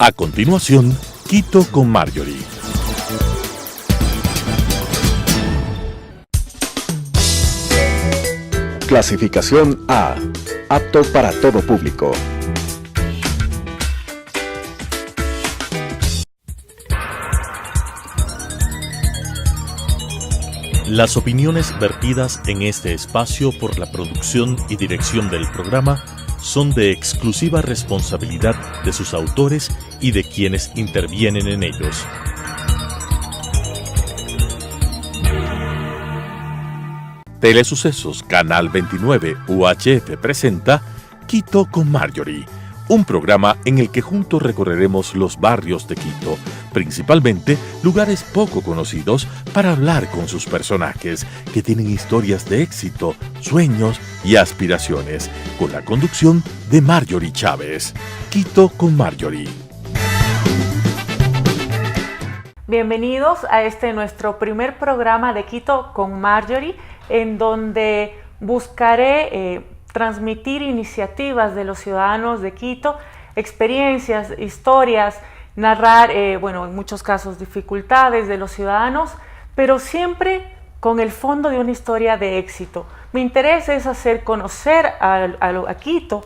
A continuación, Quito con Marjorie. Clasificación A. Apto para todo público. Las opiniones vertidas en este espacio por la producción y dirección del programa son de exclusiva responsabilidad de sus autores y de quienes intervienen en ellos. Telesucesos Canal 29 UHF presenta Quito con Marjorie, un programa en el que juntos recorreremos los barrios de Quito, principalmente lugares poco conocidos, para hablar con sus personajes que tienen historias de éxito, sueños y aspiraciones, con la conducción de Marjorie Chávez. Quito con Marjorie. Bienvenidos a nuestro primer programa de Quito con Marjorie, en donde buscaré transmitir iniciativas de los ciudadanos de Quito, experiencias, historias, narrar, en muchos casos dificultades de los ciudadanos, pero siempre con el fondo de una historia de éxito. Mi interés es hacer conocer a Quito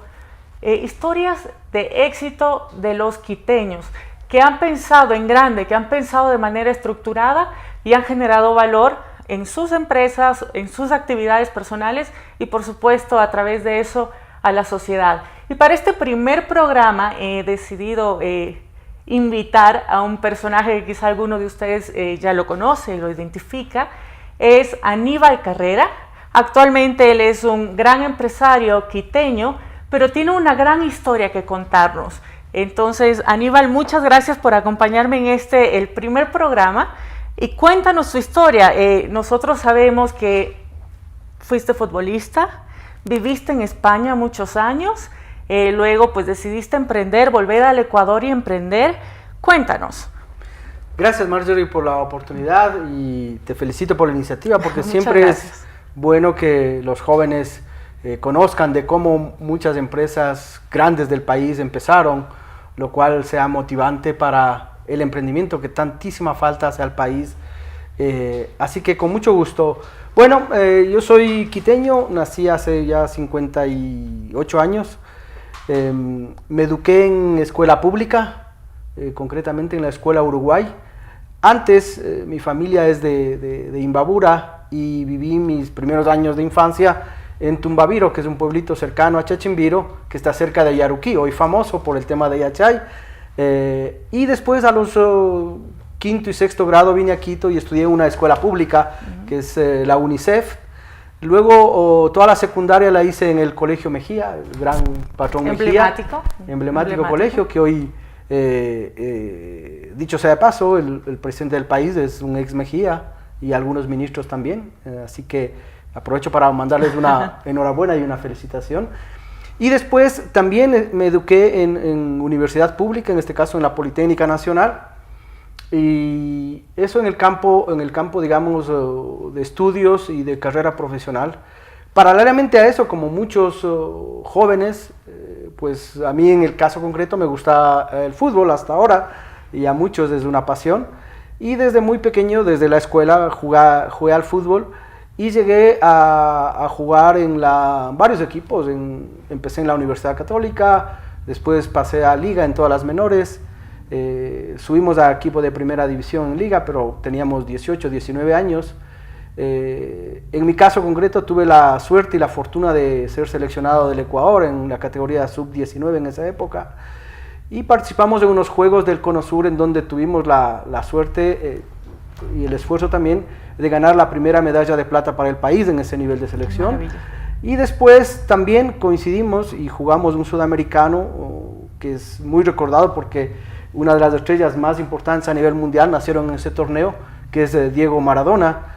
historias de éxito de los quiteños, que han pensado en grande, que han pensado de manera estructurada y han generado valor en sus empresas, en sus actividades personales y por supuesto a través de eso a la sociedad. Y para este primer programa he decidido invitar a un personaje que quizá alguno de ustedes ya lo conoce y lo identifica. Es Aníbal Carrera. Actualmente él es un gran empresario quiteño, pero tiene una gran historia que contarnos. Entonces, Aníbal, muchas gracias por acompañarme en el primer programa. Y cuéntanos tu historia. Nosotros sabemos que fuiste futbolista, viviste en España muchos años, luego pues decidiste emprender, volver al Ecuador y emprender. Cuéntanos. Gracias, Marjorie, por la oportunidad y te felicito por la iniciativa, porque siempre es bueno que los jóvenes conozcan de cómo muchas empresas grandes del país empezaron, lo cual sea motivante para el emprendimiento que tantísima falta hace al país. Así que con mucho gusto. Bueno, yo soy quiteño, nací hace ya 58 años. Me eduqué en escuela pública, concretamente en la Escuela Uruguay. Antes, mi familia es de Imbabura y viví mis primeros años de infancia en Tumbaviro, que es un pueblito cercano a Chachimbiro, que está cerca de Yaruquí, hoy famoso por el tema de Yachay. Y después a los quinto y sexto grado vine a Quito y estudié en una escuela pública, que es la UNICEF. Luego toda la secundaria la hice en el Colegio Mejía, el gran patrón Mejía. Emblemático colegio que hoy, dicho sea de paso, el presidente del país es un ex Mejía y algunos ministros también. Así que aprovecho para mandarles una enhorabuena y una felicitación. Y después también me eduqué en universidad pública, en este caso en la Politécnica Nacional, y eso en el campo digamos, de estudios y de carrera profesional. Paralelamente a eso, como muchos jóvenes, pues a mí en el caso concreto me gusta el fútbol hasta ahora, y a muchos es una pasión, y desde muy pequeño, desde la escuela, jugué al fútbol. Y llegué a jugar en varios equipos. Empecé en la Universidad Católica, después pasé a Liga en todas las menores. Subimos a equipo de primera división en Liga, pero teníamos 18, 19 años. En mi caso concreto tuve la suerte y la fortuna de ser seleccionado del Ecuador en la categoría sub-19 en esa época. Y participamos en unos juegos del Cono Sur en donde tuvimos la suerte y el esfuerzo también de ganar la primera medalla de plata para el país en ese nivel de selección. Maravilla. Y después también coincidimos y jugamos un sudamericano que es muy recordado porque una de las estrellas más importantes a nivel mundial nacieron en ese torneo, que es Diego Maradona.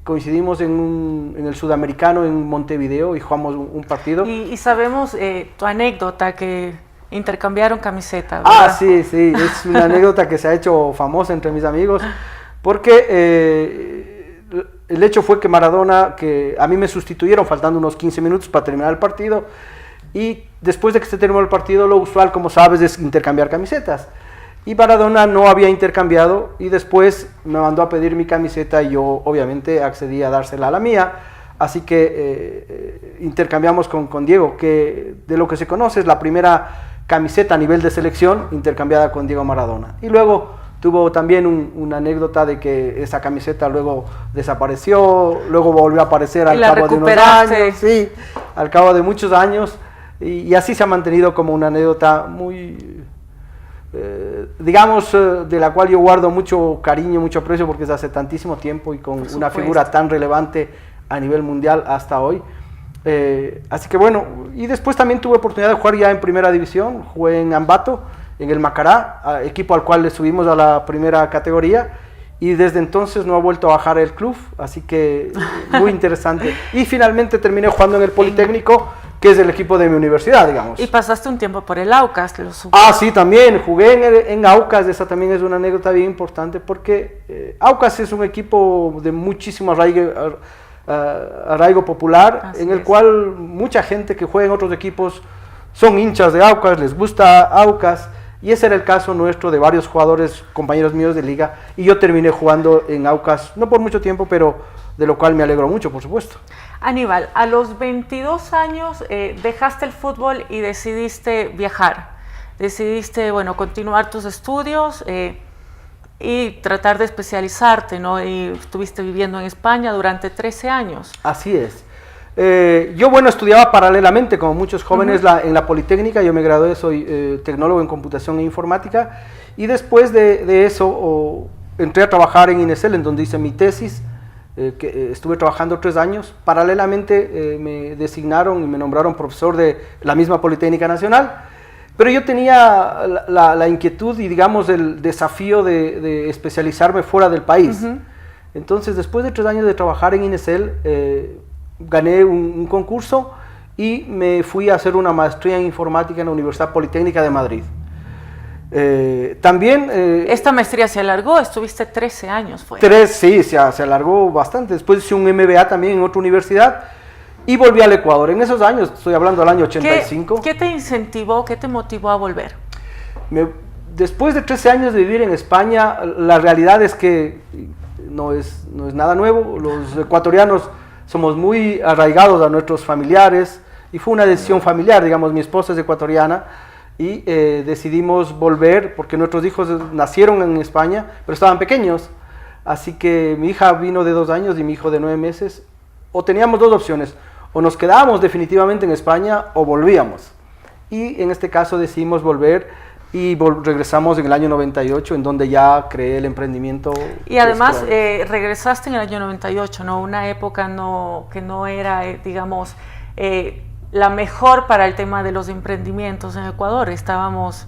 Coincidimos en el sudamericano en Montevideo y jugamos un partido. Y sabemos tu anécdota, que intercambiaron camiseta, ¿verdad? Sí, es una anécdota que se ha hecho famosa entre mis amigos. Porque el hecho fue que Maradona, que a mí me sustituyeron faltando unos 15 minutos para terminar el partido, y después de que se terminó el partido, lo usual, como sabes, es intercambiar camisetas. Y Maradona no había intercambiado y después me mandó a pedir mi camiseta y yo obviamente accedí a dársela a la mía. Así que intercambiamos con Diego, que de lo que se conoce es la primera camiseta a nivel de selección intercambiada con Diego Maradona. Y luego tuvo también una anécdota de que esa camiseta luego desapareció, luego volvió a aparecer al cabo de unos años, sí, al cabo de muchos años, y así se ha mantenido como una anécdota muy, digamos, de la cual yo guardo mucho cariño, mucho aprecio, porque es hace tantísimo tiempo y con una figura tan relevante a nivel mundial hasta hoy. Así que bueno, y después también tuve oportunidad de jugar ya en primera división, jugué en Ambato, en el Macará, equipo al cual le subimos a la primera categoría, y desde entonces no ha vuelto a bajar el club, así que muy interesante. Y finalmente terminé jugando en el Politécnico, que es el equipo de mi universidad, digamos. Y pasaste un tiempo por el Aucas. Sí, también, jugué en Aucas, esa también es una anécdota bien importante, porque Aucas es un equipo de muchísimo arraigo popular, en el cual mucha gente que juega en otros equipos son hinchas de Aucas, les gusta Aucas, y ese era el caso nuestro de varios jugadores, compañeros míos de liga, y yo terminé jugando en Aucas, no por mucho tiempo, pero de lo cual me alegro mucho, por supuesto. Aníbal, a los 22 años dejaste el fútbol y decidiste viajar, decidiste, bueno, continuar tus estudios y tratar de especializarte, ¿no? Y estuviste viviendo en España durante 13 años. Así es. Yo, bueno, estudiaba paralelamente, como muchos jóvenes, en la Politécnica. Yo me gradué, soy tecnólogo en computación e informática, y después de eso entré a trabajar en INESEL, en donde hice mi tesis, que estuve trabajando 3 años. Paralelamente me designaron y me nombraron profesor de la misma Politécnica Nacional, pero yo tenía la inquietud y, digamos, el desafío de especializarme fuera del país. Entonces, después de 3 años de trabajar en INESEL, gané un concurso y me fui a hacer una maestría en informática en la Universidad Politécnica de Madrid. También... ¿Esta maestría se alargó? Estuviste 13 años, ¿fue? Sí, se alargó bastante. Después hice un MBA también en otra universidad y volví al Ecuador. En esos años, estoy hablando del año 85. ¿Qué te incentivó, qué te motivó a volver? Después de 13 años de vivir en España, la realidad es que no es nada nuevo. Los ecuatorianos somos muy arraigados a nuestros familiares, y fue una decisión familiar, digamos. Mi esposa es ecuatoriana y decidimos volver porque nuestros hijos nacieron en España, pero estaban pequeños, así que mi hija vino de 2 años y mi hijo de 9 meses, o teníamos 2 opciones, o nos quedábamos definitivamente en España o volvíamos, y en este caso decidimos volver. Y regresamos en el año 98, en donde ya creé el emprendimiento. Y además regresaste en el año 98, ¿no? Una época que no era, digamos, la mejor para el tema de los emprendimientos en Ecuador. Estábamos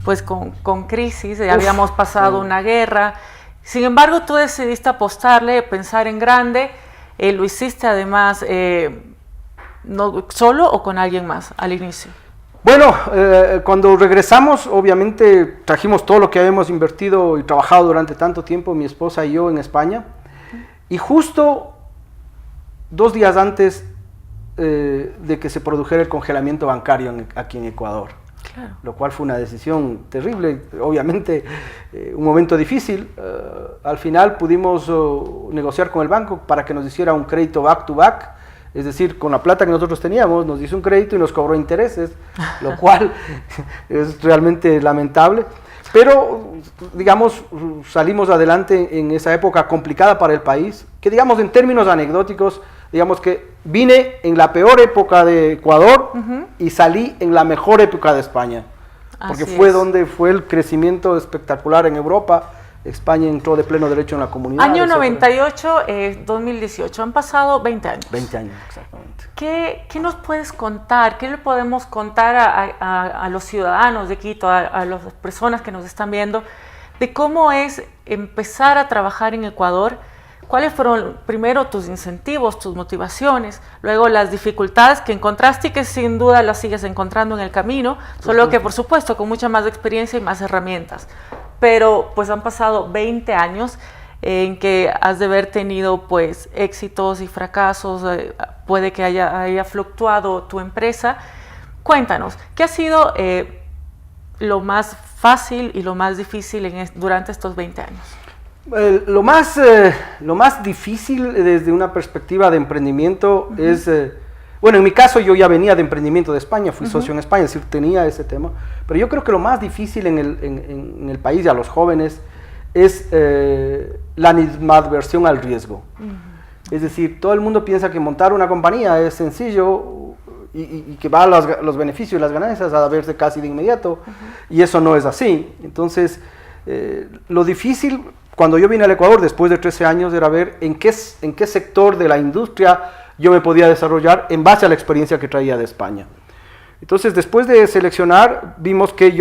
pues con crisis, habíamos pasado una guerra. Sin embargo, tú decidiste apostarle, pensar en grande. Lo hiciste además no, ¿solo o con alguien más al inicio? Bueno, cuando regresamos, obviamente trajimos todo lo que habíamos invertido y trabajado durante tanto tiempo, mi esposa y yo, en España, y justo 2 días antes de que se produjera el congelamiento bancario aquí en Ecuador, claro, lo cual fue una decisión terrible, obviamente un momento difícil. Al final pudimos negociar con el banco para que nos hiciera un crédito back to back. Es decir, con la plata que nosotros teníamos, nos hizo un crédito y nos cobró intereses, lo cual es realmente lamentable. Pero, digamos, salimos adelante en esa época complicada para el país, que, digamos, en términos anecdóticos, digamos que vine en la peor época de Ecuador y salí en la mejor época de España. Porque fue donde fue el crecimiento espectacular en Europa. España entró de pleno derecho en la comunidad. Año 98, 2018, han pasado 20 años. 20 años, exactamente. ¿Qué nos puedes contar? ¿Qué le podemos contar a los ciudadanos de Quito, a las personas que nos están viendo, de cómo es empezar a trabajar en Ecuador? ¿Cuáles fueron primero tus incentivos, tus motivaciones, luego las dificultades que encontraste y que sin duda las sigues encontrando en el camino, solo que por supuesto con mucha más experiencia y más herramientas? Pero pues han pasado 20 años en que has de haber tenido pues éxitos y fracasos, puede que haya fluctuado tu empresa, Cuéntanos, ¿qué ha sido lo más fácil y lo más difícil durante estos 20 años? Lo más difícil desde una perspectiva de emprendimiento es, bueno, en mi caso yo ya venía de emprendimiento de España, fui socio en España, es decir, tenía ese tema, pero yo creo que lo más difícil en el país y a los jóvenes es la animadversión al riesgo. Es decir, todo el mundo piensa que montar una compañía es sencillo y que va a los beneficios y las ganancias a verse casi de inmediato, y eso no es así. Entonces, lo difícil cuando yo vine al Ecuador después de 13 años era ver en qué sector de la industria yo me podía desarrollar en base a la experiencia que traía de España. Entonces, después de seleccionar, vimos que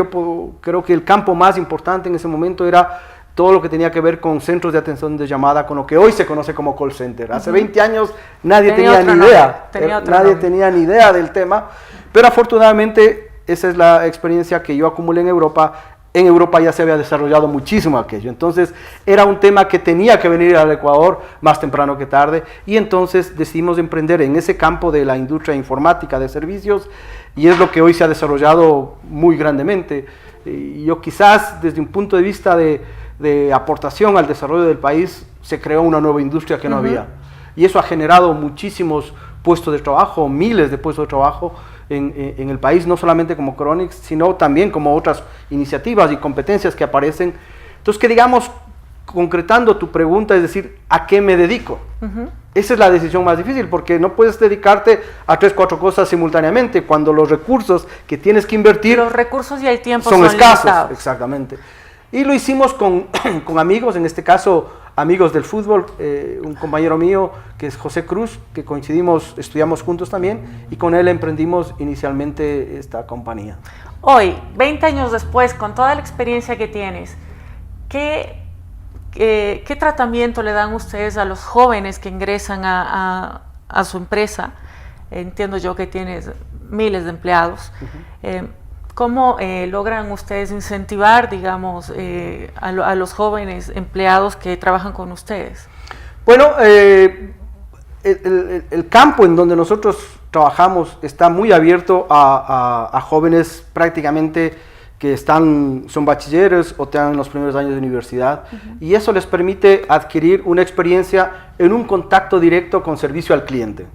creo que el campo más importante en ese momento era todo lo que tenía que ver con centros de atención de llamada, con lo que hoy se conoce como call center. Hace 20 años nadie tenía ni idea del tema, pero afortunadamente esa es la experiencia que yo acumulé en Europa. En Europa ya se había desarrollado muchísimo aquello, entonces era un tema que tenía que venir al Ecuador más temprano que tarde, y entonces decidimos emprender en ese campo de la industria informática de servicios, y es lo que hoy se ha desarrollado muy grandemente. Y yo quizás desde un punto de vista de aportación al desarrollo del país, se creó una nueva industria que no había, y eso ha generado muchísimos puestos de trabajo, miles de puestos de trabajo en el país, no solamente como Chronix, sino también como otras iniciativas y competencias que aparecen. Entonces, que digamos, concretando tu pregunta, es decir, ¿a qué me dedico? Esa es la decisión más difícil, porque no puedes dedicarte a 3, 4 cosas simultáneamente cuando los recursos que tienes que invertir, los recursos y el tiempo son escasos. Limitados. Exactamente. Y lo hicimos con amigos, en este caso amigos del fútbol, un compañero mío que es José Cruz, que coincidimos, estudiamos juntos también, y con él emprendimos inicialmente esta compañía. Hoy, 20 años después, con toda la experiencia que tienes, ¿qué tratamiento le dan ustedes a los jóvenes que ingresan a su empresa? Entiendo yo que tienes miles de empleados. ¿Cómo logran ustedes incentivar, digamos, a los jóvenes empleados que trabajan con ustedes? Bueno, el campo en donde nosotros trabajamos está muy abierto a jóvenes prácticamente que son bachilleros o están en los primeros años de universidad, y eso les permite adquirir una experiencia en un contacto directo con servicio al cliente.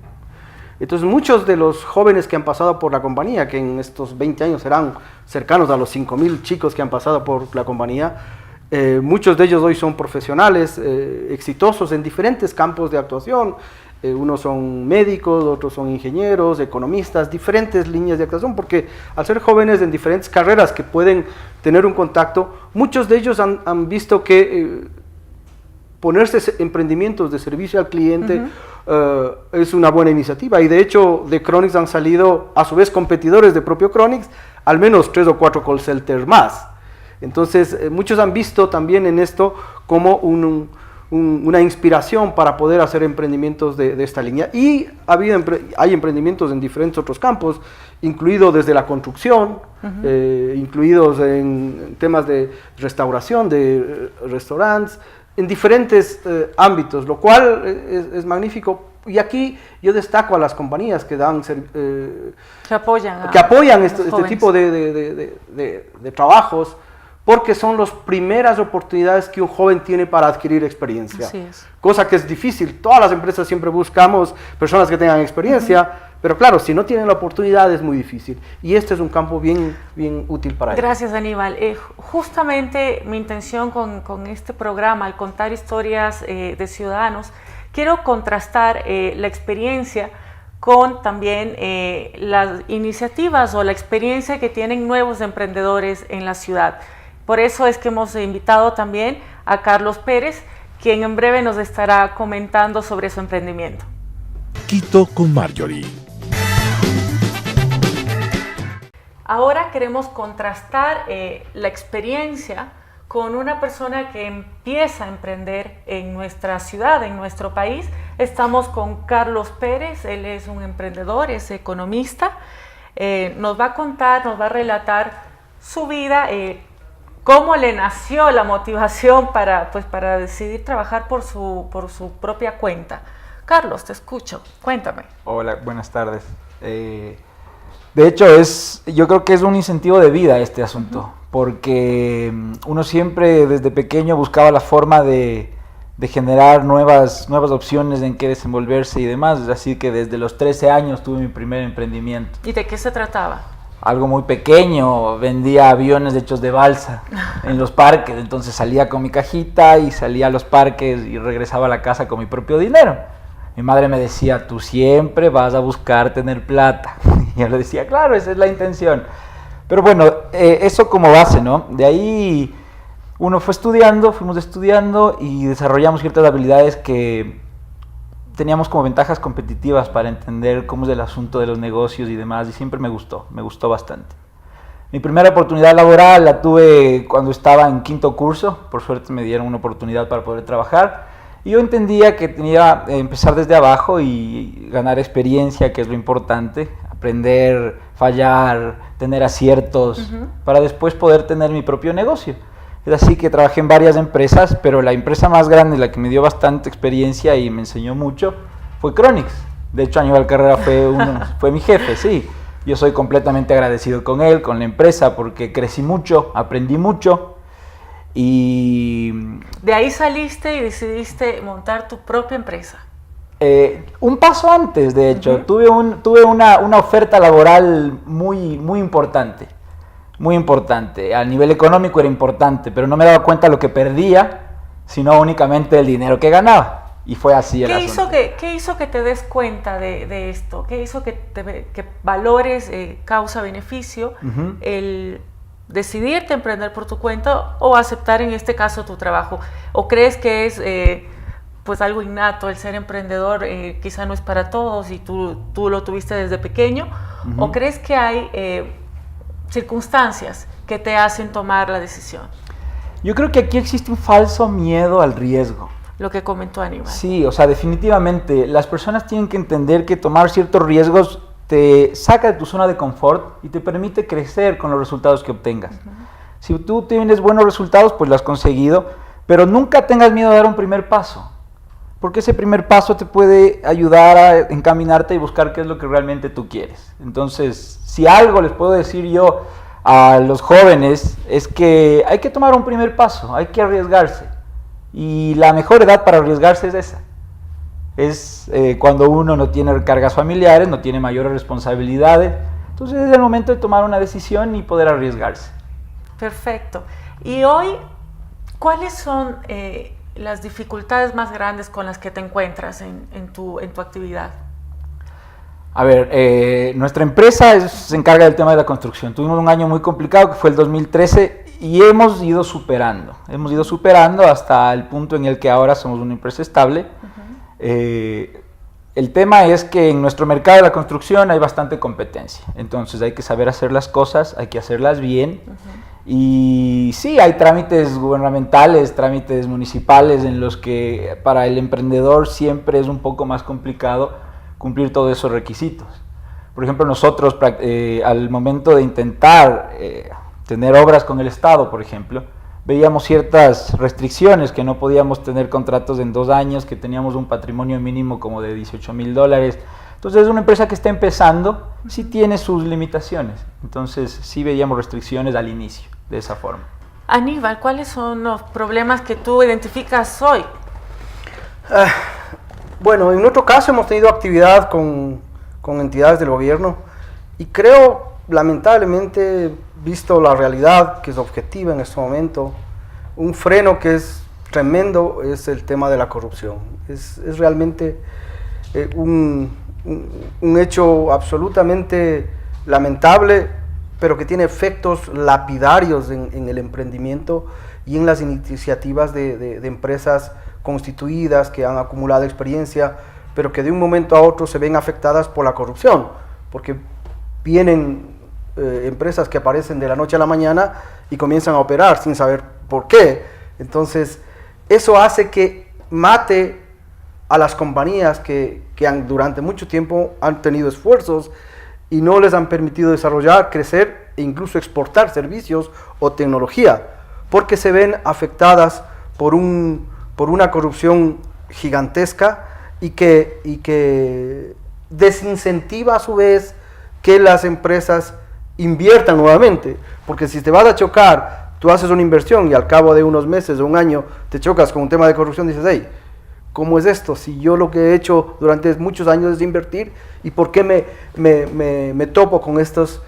Entonces, muchos de los jóvenes que han pasado por la compañía, que en estos 20 años serán cercanos a los 5.000 chicos que han pasado por la compañía, muchos de ellos hoy son profesionales exitosos en diferentes campos de actuación. Unos son médicos, otros son ingenieros, economistas, diferentes líneas de actuación, porque al ser jóvenes en diferentes carreras que pueden tener un contacto, muchos de ellos han visto que ponerse emprendimientos de servicio al cliente es una buena iniciativa, y de hecho de Chronix han salido a su vez competidores de propio Chronix, al menos 3 o 4 call centers más. Entonces muchos han visto también en esto como una inspiración para poder hacer emprendimientos de esta línea, y hay emprendimientos en diferentes otros campos, incluido desde la construcción, incluidos en temas de restauración, de restaurantes, en diferentes ámbitos, lo cual es magnífico. Y aquí yo destaco a las compañías que dan que apoyan este tipo de trabajos, porque son las primeras oportunidades que un joven tiene para adquirir experiencia. Así es. Cosa que es difícil. Todas las empresas siempre buscamos personas que tengan experiencia, pero claro, si no tienen la oportunidad es muy difícil. Y este es un campo bien útil para ellos. Gracias, Aníbal. Justamente mi intención con este programa, al contar historias de ciudadanos, quiero contrastar la experiencia con también las iniciativas o la experiencia que tienen nuevos emprendedores en la ciudad. Por eso es que hemos invitado también a Carlos Pérez, quien en breve nos estará comentando sobre su emprendimiento. Quito con Marjorie. Ahora queremos contrastar la experiencia con una persona que empieza a emprender en nuestra ciudad, en nuestro país. Estamos con Carlos Pérez, él es un emprendedor, es economista. Nos va a contar, nos va a relatar su vida, cómo le nació la motivación para decidir trabajar por su propia cuenta. Carlos, te escucho, cuéntame. Hola, buenas tardes. De hecho, yo creo que es un incentivo de vida este asunto, porque uno siempre desde pequeño buscaba la forma de generar nuevas opciones en qué desenvolverse y demás, así que desde los 13 años tuve mi primer emprendimiento. ¿Y de qué se trataba? Algo muy pequeño, vendía aviones hechos de balsa en los parques, entonces salía con mi cajita y salía a los parques y regresaba a la casa con mi propio dinero. Mi madre me decía, tú siempre vas a buscar tener plata. Y yo le decía, claro, esa es la intención. Pero bueno, eso como base, ¿no? De ahí fuimos estudiando y desarrollamos ciertas habilidades que teníamos como ventajas competitivas para entender cómo es el asunto de los negocios y demás, y siempre me gustó bastante. Mi primera oportunidad laboral la tuve cuando estaba en quinto curso, por suerte me dieron una oportunidad para poder trabajar, y yo entendía que tenía que empezar desde abajo y ganar experiencia, que es lo importante, aprender, fallar, tener aciertos, para después poder tener mi propio negocio. Es así que trabajé en varias empresas, pero la empresa más grande, la que me dio bastante experiencia y me enseñó mucho, fue Chronix. De hecho, Aníbal Carrera fue mi jefe, sí. Yo soy completamente agradecido con él, con la empresa, porque crecí mucho, aprendí mucho. Y de ahí saliste y decidiste montar tu propia empresa. Un paso antes, de hecho, tuve una oferta laboral muy importante. Muy importante. A nivel económico era importante, pero no me daba cuenta de lo que perdía, sino únicamente el dinero que ganaba. Y fue así el asunto. ¿Qué hizo que te des cuenta de esto? ¿Qué hizo que valores causa-beneficio el decidirte emprender por tu cuenta o aceptar en este caso tu trabajo? ¿O crees que es pues algo innato el ser emprendedor? Quizá no es para todos y tú lo tuviste desde pequeño. ¿O crees que hay circunstancias que te hacen tomar la decisión? Yo creo que aquí existe un falso miedo al riesgo. Lo que comentó Aníbal. Sí, o sea, definitivamente las personas tienen que entender que tomar ciertos riesgos te saca de tu zona de confort y te permite crecer con los resultados que obtengas. Si tú tienes buenos resultados, pues lo has conseguido, pero nunca tengas miedo a dar un primer paso, porque ese primer paso te puede ayudar a encaminarte y buscar qué es lo que realmente tú quieres. Entonces, si algo les puedo decir yo a los jóvenes es que hay que tomar un primer paso, hay que arriesgarse. Y la mejor edad para arriesgarse es esa. Es cuando uno no tiene cargas familiares, no tiene mayores responsabilidades. Entonces es el momento de tomar una decisión y poder arriesgarse. Perfecto. Y hoy, ¿cuáles son las dificultades más grandes con las que te encuentras en tu actividad? A ver, nuestra empresa se encarga del tema de la construcción. Tuvimos un año muy complicado que fue el 2013 y hemos ido superando hasta el punto en el que ahora somos una empresa estable. El tema es que en nuestro mercado de la construcción hay bastante competencia, entonces hay que saber hacer las cosas, hay que hacerlas bien. Y sí, hay trámites gubernamentales, trámites municipales en los que para el emprendedor siempre es un poco más complicado cumplir todos esos requisitos. Por ejemplo, nosotros al momento de intentar tener obras con el Estado, por ejemplo, veíamos ciertas restricciones, que no podíamos tener contratos en 2 años, que teníamos un patrimonio mínimo como de $18,000. Entonces, una empresa que está empezando sí tiene sus limitaciones. Entonces, sí veíamos restricciones al inicio, de esa forma. Aníbal, ¿cuáles son los problemas que tú identificas hoy? Bueno, en nuestro caso hemos tenido actividad con entidades del gobierno y creo, lamentablemente, visto la realidad que es objetiva en este momento, un freno que es tremendo es el tema de la corrupción. Es realmente un hecho absolutamente lamentable, pero que tiene efectos lapidarios en el emprendimiento y en las iniciativas de empresas constituidas que han acumulado experiencia, pero que de un momento a otro se ven afectadas por la corrupción, porque vienen empresas que aparecen de la noche a la mañana y comienzan a operar sin saber por qué. Entonces, eso hace que mate a las compañías que durante mucho tiempo han tenido esfuerzos y no les han permitido desarrollar, crecer e incluso exportar servicios o tecnología, porque se ven afectadas por una corrupción gigantesca y que desincentiva a su vez que las empresas inviertan nuevamente, porque si te vas a chocar, tú haces una inversión y al cabo de unos meses o un año te chocas con un tema de corrupción, dices, hey, ¿cómo es esto? Si yo lo que he hecho durante muchos años es invertir, ¿y por qué me topo con estos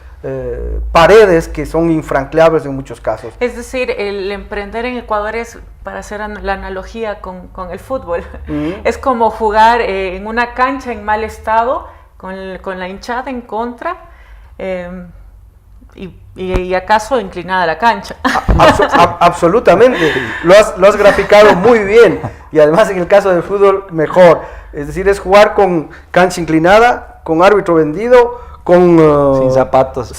paredes que son infranqueables en muchos casos? Es decir, el emprender en Ecuador es, para hacer la analogía con el fútbol, es como jugar en una cancha en mal estado, con la hinchada en contra, y acaso inclinada la cancha. Absolutamente, lo has graficado muy bien, y además en el caso del fútbol mejor, es decir, es jugar con cancha inclinada, con árbitro vendido, sin zapatos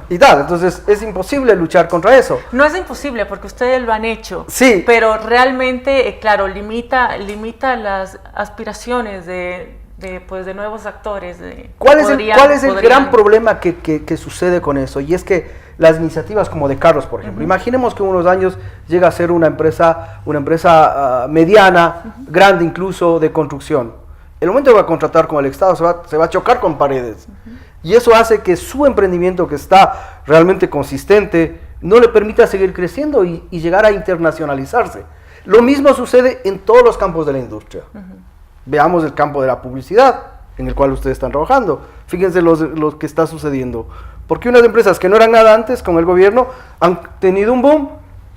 y tal. Entonces es imposible luchar contra eso. No es imposible porque ustedes lo han hecho, sí, pero realmente, claro, limita las aspiraciones de nuevos actores. ¿Cuál es el gran problema que sucede con eso? Y es que las iniciativas como de carros, por ejemplo, imaginemos que en unos años llega a ser una empresa mediana, grande incluso, de construcción. El momento que va a contratar con el Estado se va a chocar con paredes. Y eso hace que su emprendimiento, que está realmente consistente, no le permita seguir creciendo y llegar a internacionalizarse. Lo mismo sucede en todos los campos de la industria. Veamos el campo de la publicidad, en el cual ustedes están trabajando. Fíjense lo que está sucediendo. Porque unas empresas que no eran nada antes con el gobierno han tenido un boom,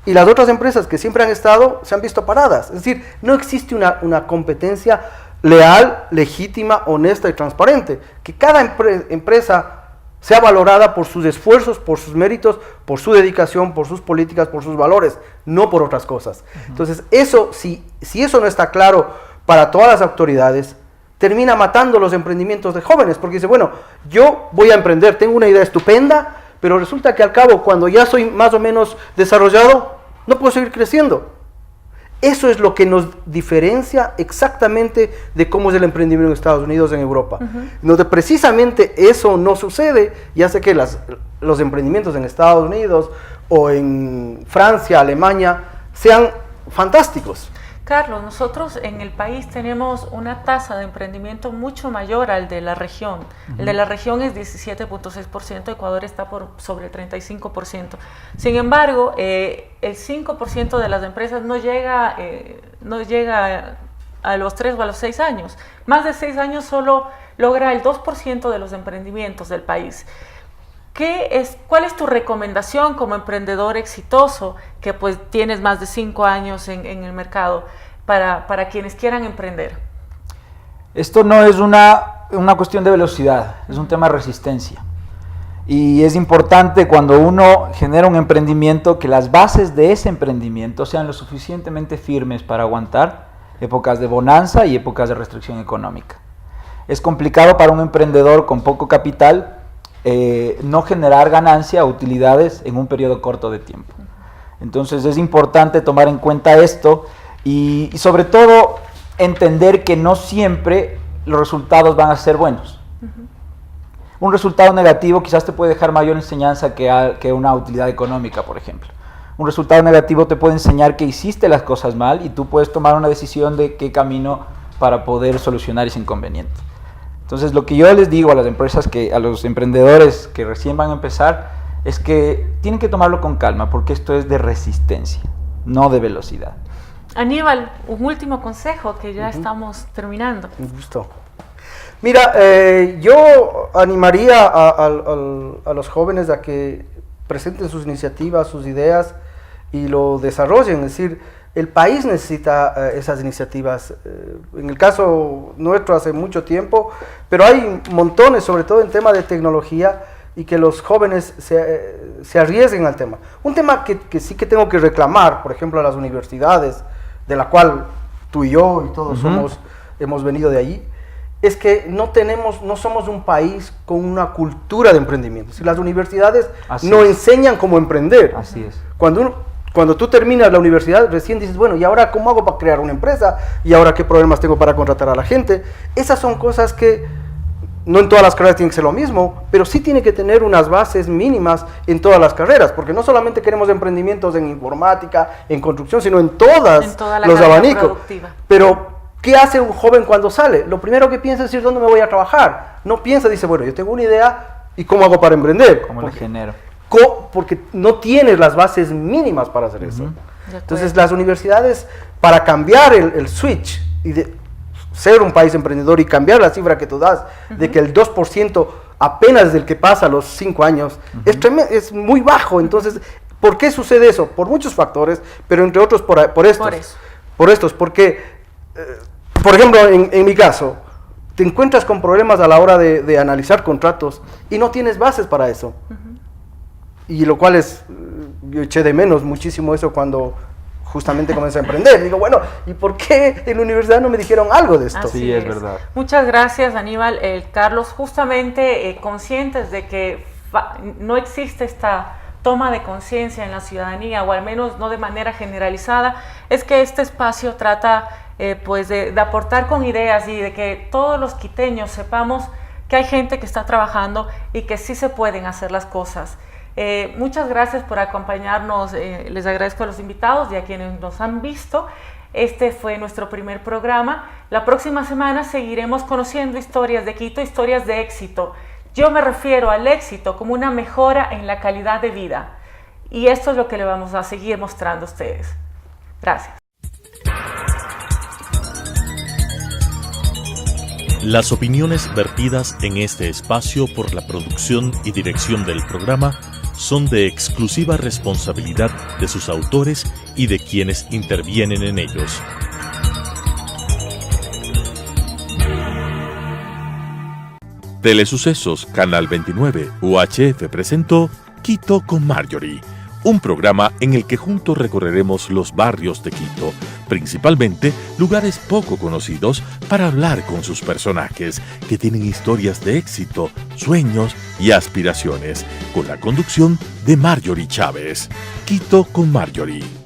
y las otras empresas que siempre han estado se han visto paradas. Es decir, no existe una competencia leal, legítima, honesta y transparente. Que cada empresa sea valorada por sus esfuerzos, por sus méritos, por su dedicación, por sus políticas, por sus valores, no por otras cosas. Entonces, eso, si eso no está claro para todas las autoridades, termina matando los emprendimientos de jóvenes, porque dice, bueno, yo voy a emprender, tengo una idea estupenda, pero resulta que al cabo, cuando ya soy más o menos desarrollado, no puedo seguir creciendo. Eso es lo que nos diferencia exactamente de cómo es el emprendimiento en Estados Unidos, en Europa. Donde precisamente eso no sucede y hace que los emprendimientos en Estados Unidos o en Francia, Alemania, sean fantásticos. Carlos, nosotros en el país tenemos una tasa de emprendimiento mucho mayor al de la región. El de la región es 17.6%, Ecuador está por sobre el 35%. Sin embargo, el 5% de las empresas no llega a los 3 o a los 6 años. Más de 6 años solo logra el 2% de los emprendimientos del país. ¿Cuál es tu recomendación como emprendedor exitoso, que pues tienes más de 5 años en el mercado, para quienes quieran emprender? Esto no es una cuestión de velocidad, es un tema de resistencia. Y es importante cuando uno genera un emprendimiento que las bases de ese emprendimiento sean lo suficientemente firmes para aguantar épocas de bonanza y épocas de restricción económica. Es complicado para un emprendedor con poco capital no generar ganancia o utilidades en un periodo corto de tiempo. Entonces es importante tomar en cuenta esto y sobre todo entender que no siempre los resultados van a ser buenos. Un resultado negativo quizás te puede dejar mayor enseñanza que una utilidad económica, por ejemplo. Un resultado negativo te puede enseñar que hiciste las cosas mal y tú puedes tomar una decisión de qué camino para poder solucionar ese inconveniente. Entonces, lo que yo les digo a las empresas, a los emprendedores que recién van a empezar, es que tienen que tomarlo con calma, porque esto es de resistencia, no de velocidad. Aníbal, un último consejo, que ya estamos terminando. Un gusto. Mira, yo animaría a los jóvenes a que presenten sus iniciativas, sus ideas y lo desarrollen. Es decir, el país necesita esas iniciativas. En el caso nuestro hace mucho tiempo, pero hay montones, sobre todo en tema de tecnología, y que los jóvenes se arriesguen al tema. Un tema que sí que tengo que reclamar, por ejemplo, a las universidades, de la cual tú y yo y todos hemos venido de allí, es que no somos un país con una cultura de emprendimiento. Si las universidades enseñan cómo emprender. Así es. Cuando tú terminas la universidad, recién dices, bueno, ¿y ahora cómo hago para crear una empresa? ¿Y ahora qué problemas tengo para contratar a la gente? Esas son cosas que no en todas las carreras tienen que ser lo mismo, pero sí tiene que tener unas bases mínimas en todas las carreras, porque no solamente queremos emprendimientos en informática, en construcción, sino en todos los abanicos. Pero ¿Qué hace un joven cuando sale? Lo primero que piensa es decir, ¿dónde me voy a trabajar? No piensa, dice, bueno, yo tengo una idea, ¿y cómo hago para emprender? ¿Cómo le genero? Porque no tienes las bases mínimas para hacer eso. Entonces, las universidades, para cambiar el switch y de ser un país emprendedor y cambiar la cifra que tú das, de que el 2% apenas del que pasa a los 5 años, es muy bajo. Entonces, ¿por qué sucede eso? Por muchos factores, pero entre otros por estos. Porque, por ejemplo, en mi caso, te encuentras con problemas a la hora de analizar contratos y no tienes bases para eso. Y lo cual yo eché de menos muchísimo eso cuando justamente comencé a emprender. Digo, bueno, ¿y por qué en la universidad no me dijeron algo de esto? Sí, es verdad. Muchas gracias, Aníbal. Carlos, justamente conscientes de que no existe esta toma de conciencia en la ciudadanía, o al menos no de manera generalizada, es que este espacio trata pues de aportar con ideas y de que todos los quiteños sepamos que hay gente que está trabajando y que sí se pueden hacer las cosas. Muchas gracias por acompañarnos, les agradezco a los invitados y a quienes nos han visto. Este fue nuestro primer programa. La próxima semana seguiremos conociendo historias de Quito, historias de éxito. Yo me refiero al éxito como una mejora en la calidad de vida. Y esto es lo que le vamos a seguir mostrando a ustedes. Gracias. Las opiniones vertidas en este espacio por la producción y dirección del programa son de exclusiva responsabilidad de sus autores y de quienes intervienen en ellos. Telesucesos Canal 29 UHF presentó Quito con Marjorie, un programa en el que juntos recorreremos los barrios de Quito, principalmente lugares poco conocidos, para hablar con sus personajes que tienen historias de éxito, sueños y aspiraciones, con la conducción de Marjorie Chávez. Quito con Marjorie.